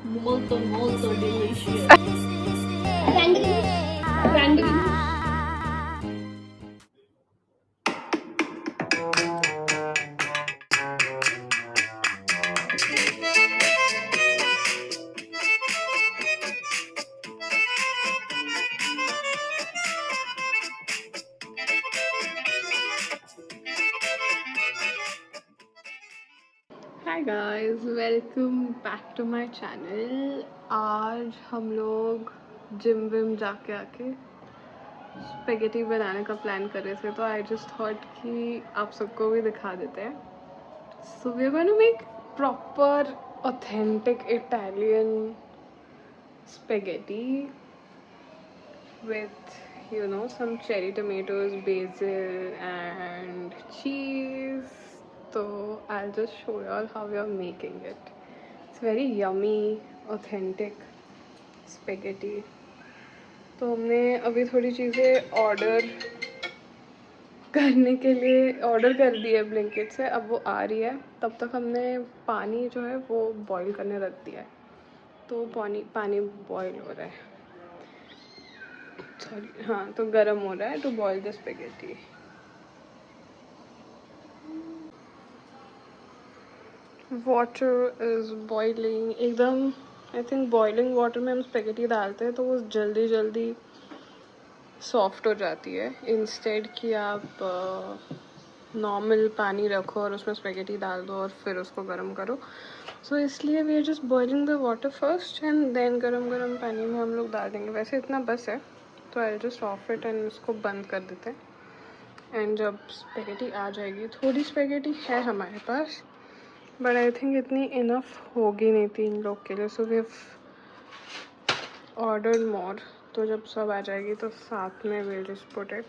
Molto molto delicious. Randomly. Hi guys, welcome back to my channel. आज हम लोग gym Vim जाके आके स्पेगेटी बनाने का प्लान कर रहे थे, तो आई जस्ट थॉट कि आप सबको भी दिखा देते हैं। So we are going to make proper authentic Italian spaghetti with some cherry tomatoes, basil and cheese. So I'll just show you all how we are making it. It's very yummy, authentic spaghetti. तो हमने अभी थोड़ी चीज़ें order करने के लिए order कर दी है ब्लिंकिट से। अब वो आ रही है, तब तक हमने पानी जो है वो बॉईल करने रख दिया है। तो पानी बॉईल हो रहा है, सॉरी हाँ, तो गर्म हो रहा है to boil the spaghetti. Water is boiling एकदम। आई थिंक बॉइलिंग वाटर में हम स्पेगेटी डालते हैं तो वो जल्दी जल्दी सॉफ्ट हो जाती है, इंस्टेड कि आप नॉर्मल पानी रखो और उसमें स्पेगेटी डाल दो और फिर उसको गर्म करो। सो इसलिए we are just boiling the water first and then गरम गरम पानी में हम लोग डाल देंगे। वैसे इतना बस है, तो I just of it and इसको बंद कर देते हैं। एंड जब स्पेगेटी आ जाएगी, थोड़ी स्पेगेटी है हमारे पास, बट आई थिंक इतनी इनफ होगी नहीं 3 लोग के लिए। सो वी हैव ऑर्डर्ड मोर। तो जब सब आ जाएगी तो साथ में विल जस्ट पुट इट।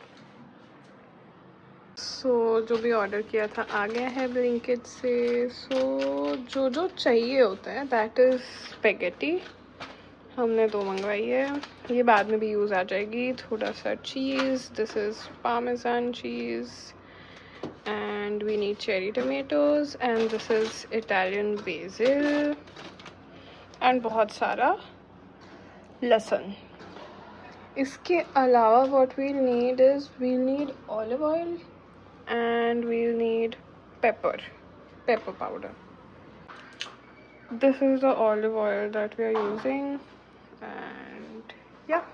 सो जो भी ऑर्डर किया था आ गया है ब्लिंकिट से। जो जो चाहिए होता है दैट इज़ स्पेगेटी। हमने 2 मंगवाई है, ये बाद में भी यूज़ आ जाएगी। थोड़ा सा cheese, this is parmesan cheese and we need cherry tomatoes and this is Italian basil and बहुत सारा लहसुन। इसके अलावा what we'll need is we'll need olive oil and we'll need pepper powder. This is the olive oil that we are using and yeah.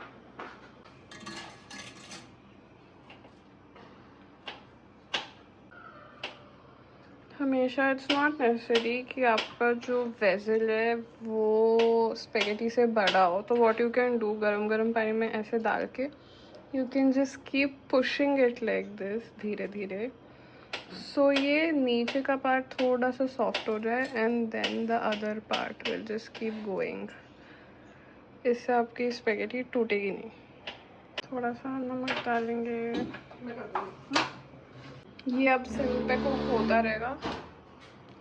हमेशा it's not necessary कि आपका जो vessel है वो स्पेगेटी से बड़ा हो। तो व्हाट यू कैन डू, गरम गरम पानी में ऐसे डाल के you can just keep pushing it like this, धीरे धीरे। सो ये नीचे का पार्ट थोड़ा सा सॉफ्ट हो जाए and then the other part will just keep going. इससे आपकी स्पेगेटी टूटेगी नहीं। थोड़ा सा नमक डालेंगे। ये अब सिम पे कुक होता रहेगा।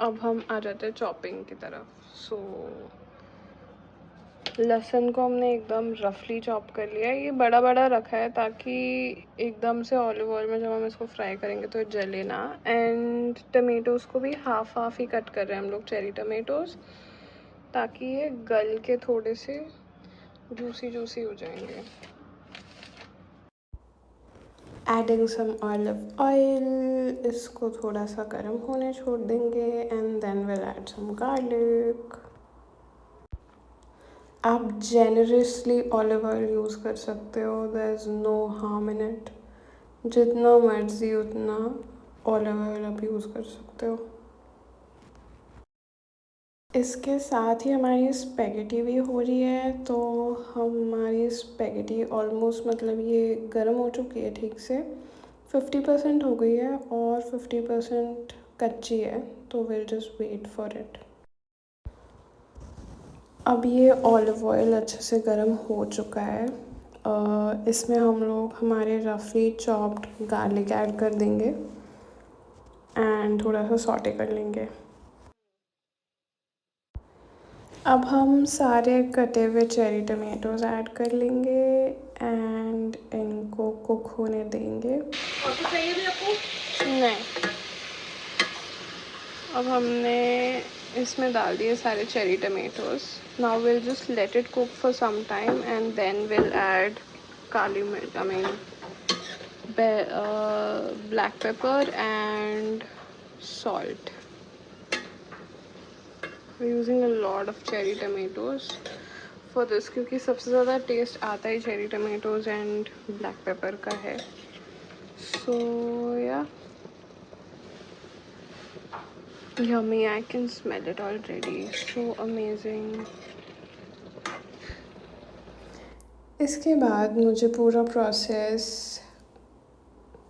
अब हम आ जाते हैं चॉपिंग की तरफ। सो लहसुन को हमने एकदम रफली चॉप कर लिया है। ये बड़ा बड़ा रखा है ताकि एकदम से ऑलिव ऑयल में जब हम इसको फ्राई करेंगे तो जले ना। एंड टमेटोज़ को भी हाफ हाफ ही कट कर रहे हैं हम लोग, चेरी टमेटोज़, ताकि ये गल के थोड़े से जूसी जूसी हो जाएंगे। एडिंग सम ऑलिव ऑयल, इसको थोड़ा सा गर्म होने छोड़ देंगे and then will add some garlic. आप जेनरसली ऑलिव ऑयल यूज़ कर सकते हो, there is no harm in it. जितना मर्जी उतना ऑलिव ऑयल आप यूज़ कर सकते हो। इसके साथ ही हमारी स्पेगेटी भी हो रही है। तो हमारी स्पेगेटी ऑलमोस्ट, मतलब ये गर्म हो चुकी है ठीक से, 50% हो गई है और 50% कच्ची है। तो will just wait for it. अब ये ऑलिव ऑयल अच्छे से गर्म हो चुका है। इसमें हम लोग हमारे रफली चॉप्ड गार्लिक ऐड कर देंगे एंड थोड़ा सा सॉटे कर लेंगे। अब हम सारे कटे हुए चेरी टमेटोज़ ऐड कर लेंगे एंड इनको कुक होने देंगे। और चाहिए भी आपको? नहीं, अब हमने इसमें डाल दिए सारे cherry tomatoes. Now will just let it cook for some time and then will add काली मिर्च, I mean black pepper and salt. We're using a lot of cherry tomatoes for this क्योंकि सबसे ज़्यादा टेस्ट आता ही cherry tomatoes and black pepper का है. So yeah, yummy. I can smell it already. So amazing. इसके बाद मुझे पूरा प्रोसेस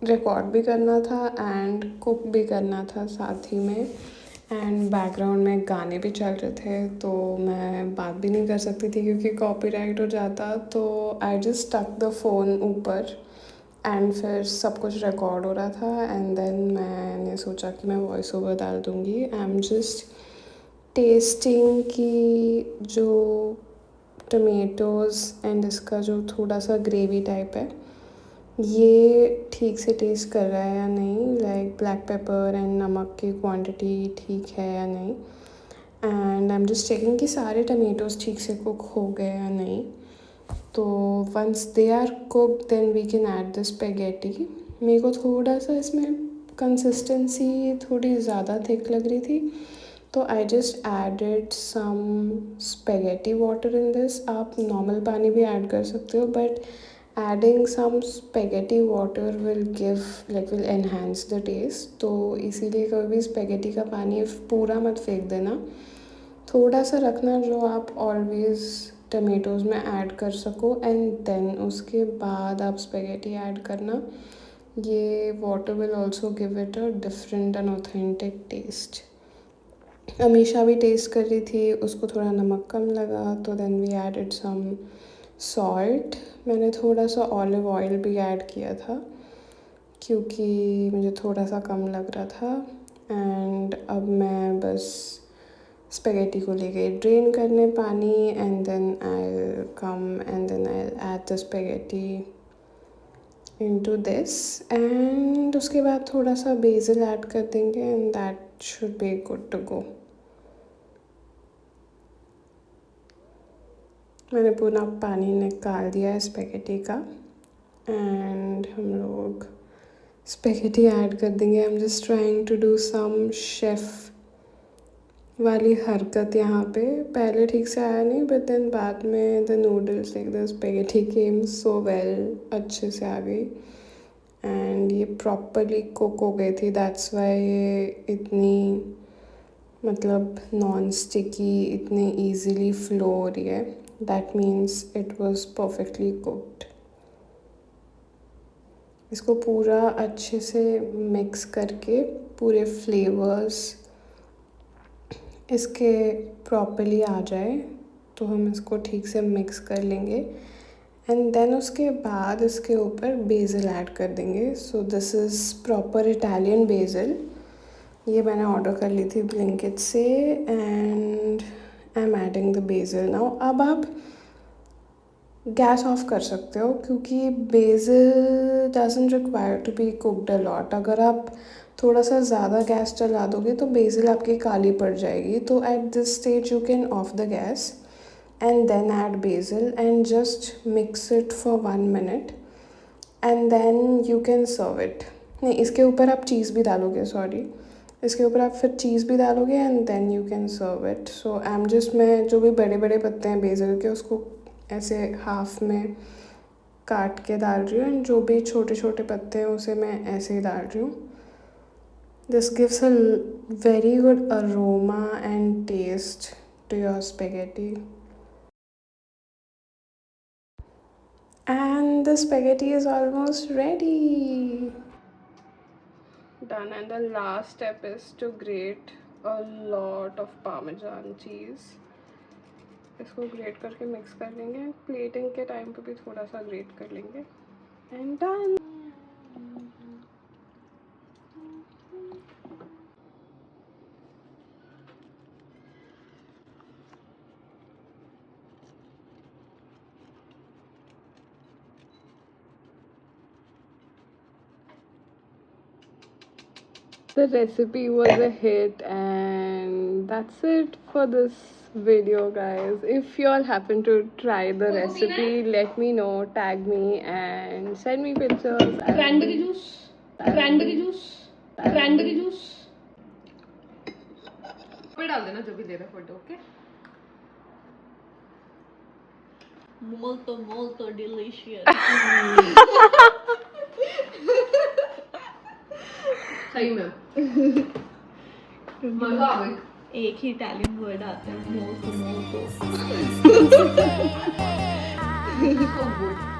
रिकॉर्ड भी करना था एंड कुक भी करना था साथ ही में. एंड बैकग्राउंड में गाने भी चल रहे थे तो मैं बात भी नहीं कर सकती थी क्योंकि कॉपीराइट हो जाता. तो आई जस्ट टक द फ़ोन ऊपर एंड फिर सब कुछ रिकॉर्ड हो रहा था एंड देन मैंने सोचा कि मैं वॉइस ओवर डाल दूँगी. आई एम जस्ट टेस्टिंग कि जो टमेटोज़ एंड इसका जो थोड़ा सा ग्रेवी टाइप है ये ठीक से टेस्ट कर रहा है या नहीं. लाइक ब्लैक पेपर एंड नमक की क्वांटिटी ठीक है या नहीं. And I am just checking कि सारे टमेटोज़ ठीक से कुक हो गए या नहीं. तो once they are cook then we can add the spaghetti. मेरे को थोड़ा सा इसमें कंसिस्टेंसी थोड़ी ज़्यादा थिक लग रही थी तो I just added some spaghetti water in this. आप नॉर्मल पानी भी ऐड कर सकते हो but adding some spaghetti water will will enhance the taste. तो इसीलिए कभी भी स्पेगेटी का पानी पूरा मत फेंक देना, थोड़ा सा रखना जो आप ऑलवेज़ टमेटोज़ में ऐड कर सको एंड देन उसके बाद आप स्पेगेटी ऐड करना. ये water will also give it a different and authentic taste. Amisha भी टेस्ट कर रही थी, उसको थोड़ा नमक कम लगा तो then we added some salt. मैंने थोड़ा सा ऑलिव ऑयल भी ऐड किया था क्योंकि मुझे थोड़ा सा कम लग रहा था. एंड अब मैं बस स्पेगेटी को ले गई ड्रेन करने पानी and then I come and then I add the spaghetti into this. And उसके बाद थोड़ा सा बेसिल ऐड कर देंगे and that should be good to go. मैंने पूरा पानी निकाल दिया है स्पेगेटी का एंड हम लोग स्पेगेटी ऐड कर देंगे. I am just trying to do some chef वाली हरकत यहाँ पे. पहले ठीक से आया नहीं बट देन बाद में the noodles like the spaghetti came so well, अच्छे से आ गई एंड ये प्रॉपरली कुक हो गई थी. दैट्स वाई ये इतनी मतलब नॉन स्टिकी इतने ईजीली फ्लो हो रही है. That means it was perfectly cooked. इसको पूरा अच्छे से मिक्स करके पूरे फ्लेवर्स इसके प्रॉपरली आ जाए तो हम इसको ठीक से मिक्स कर लेंगे एंड देन उसके बाद इसके ऊपर बेसिल ऐड कर देंगे. So this is proper Italian basil. ये मैंने ऑर्डर कर ली थी ब्लिंकिट से and I am adding the basil now. अब आप गैस ऑफ कर सकते हो क्योंकि basil doesn't require to be cooked a lot. अगर आप थोड़ा सा ज़्यादा गैस चला दोगे तो बेसिल आपकी काली पड़ जाएगी. तो at this stage you can off the gas and then add basil and just mix it for 1 minute and then you can serve it. नहीं, इसके ऊपर आप चीज़ भी डालोगे, सॉरी, इसके ऊपर आप फिर चीज़ भी डालोगे and then you can serve it. So I am just, मैं जो भी बड़े बड़े पत्ते हैं बेसिल के उसको ऐसे हाफ में काट के डाल रही हूँ एंड जो भी छोटे छोटे पत्ते हैं उसे मैं ऐसे ही डाल रही हूँ. This gives a very good aroma and taste to your spaghetti. And the spaghetti is almost ready. Done. And the last step is to grate a lot of parmesan cheese. इसको ग्रेट करके mix कर लेंगे. Plating के time पे भी थोड़ा सा great कर लेंगे and done. The recipe was a hit and that's it for this video, guys. If you all happen to try the recipe, let me know, tag me and send me pictures. Cranberry juice. Cranberry juice. Cranberry juice. पे डाल देना जब भी दे रहा photo. Okay. Molto molto delicious. सही में मजा आ गई. एक ही इटालियन वर्ड आता है molto molto. So good.